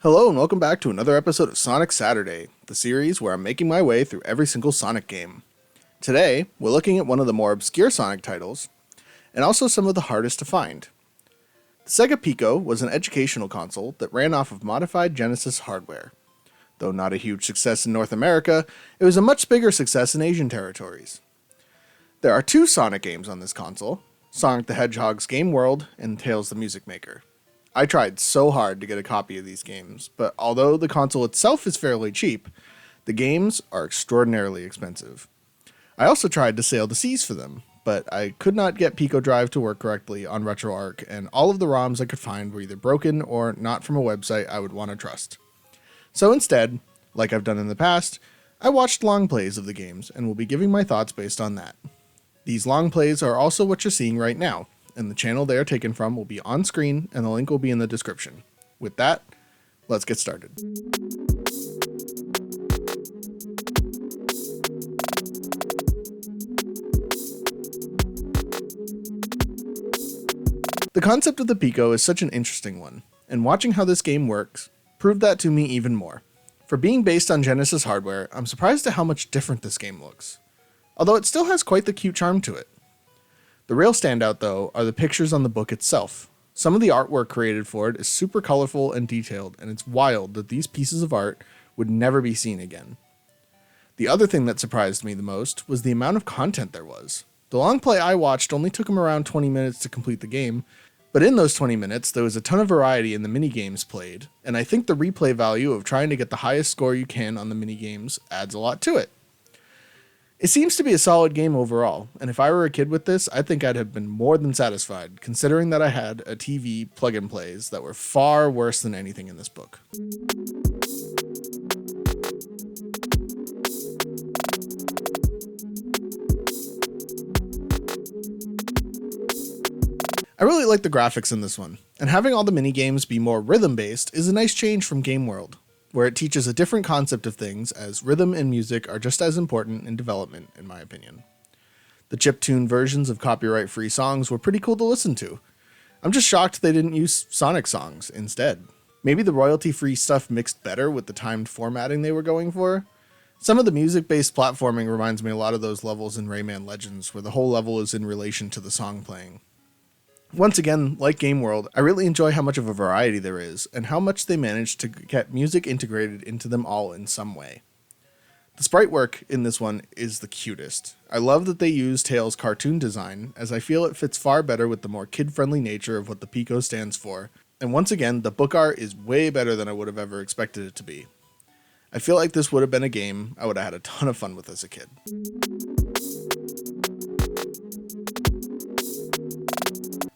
Hello and welcome back to another episode of Sonic Saturday, the series where I'm making my way through every single Sonic game. Today, we're looking at one of the more obscure Sonic titles, and also some of the hardest to find. The Sega Pico was an educational console that ran off of modified Genesis hardware. Though not a huge success in North America, it was a much bigger success in Asian territories. There are two Sonic games on this console, Sonic the Hedgehog's Game World and Tails the Music Maker. I tried so hard to get a copy of these games, but although the console itself is fairly cheap, the games are extraordinarily expensive. I also tried to sail the seas for them, but I could not get Pico Drive to work correctly on RetroArch, and all of the ROMs I could find were either broken or not from a website I would want to trust. So instead, like I've done in the past, I watched long plays of the games and will be giving my thoughts based on that. These long plays are also what you're seeing right now, and the channel they are taken from will be on screen and the link will be in the description. With that, let's get started. The concept of the Pico is such an interesting one, and watching how this game works proved that to me even more. For being based on Genesis hardware, I'm surprised at how much different this game looks, although it still has quite the cute charm to it. The real standout, though, are the pictures on the book itself. Some of the artwork created for it is super colorful and detailed, and it's wild that these pieces of art would never be seen again. The other thing that surprised me the most was the amount of content there was. The long play I watched only took him around 20 minutes to complete the game, but in those 20 minutes there was a ton of variety in the minigames played, and I think the replay value of trying to get the highest score you can on the minigames adds a lot to it. It seems to be a solid game overall, and if I were a kid with this, I think I'd have been more than satisfied, considering that I had a TV plug-and plays that were far worse than anything in this book. I really like the graphics in this one, and having all the minigames be more rhythm-based is a nice change from Game World, where it teaches a different concept of things, as rhythm and music are just as important in development, in my opinion. The chiptune versions of copyright-free songs were pretty cool to listen to. I'm just shocked they didn't use Sonic songs instead. Maybe the royalty-free stuff mixed better with the timed formatting they were going for. Some of the music-based platforming reminds me a lot of those levels in Rayman Legends, where the whole level is in relation to the song playing. Once again, like Game World, I really enjoy how much of a variety there is, and how much they managed to get music integrated into them all in some way. The sprite work in this one is the cutest. I love that they use Tails' cartoon design, as I feel it fits far better with the more kid-friendly nature of what the Pico stands for, and once again, the book art is way better than I would have ever expected it to be. I feel like this would have been a game I would have had a ton of fun with as a kid.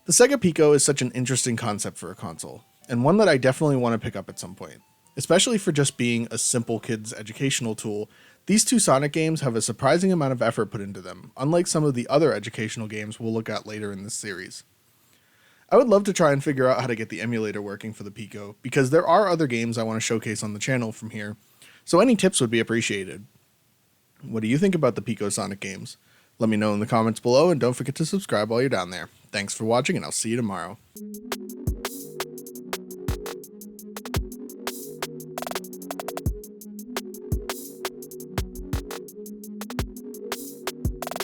The Sega Pico is such an interesting concept for a console, and one that I definitely want to pick up at some point. Especially for just being a simple kid's educational tool, these two Sonic games have a surprising amount of effort put into them, unlike some of the other educational games we'll look at later in this series. I would love to try and figure out how to get the emulator working for the Pico, because there are other games I want to showcase on the channel from here, so any tips would be appreciated. What do you think about the Pico Sonic games? Let me know in the comments below, and don't forget to subscribe while you're down there. Thanks for watching, and I'll see you tomorrow.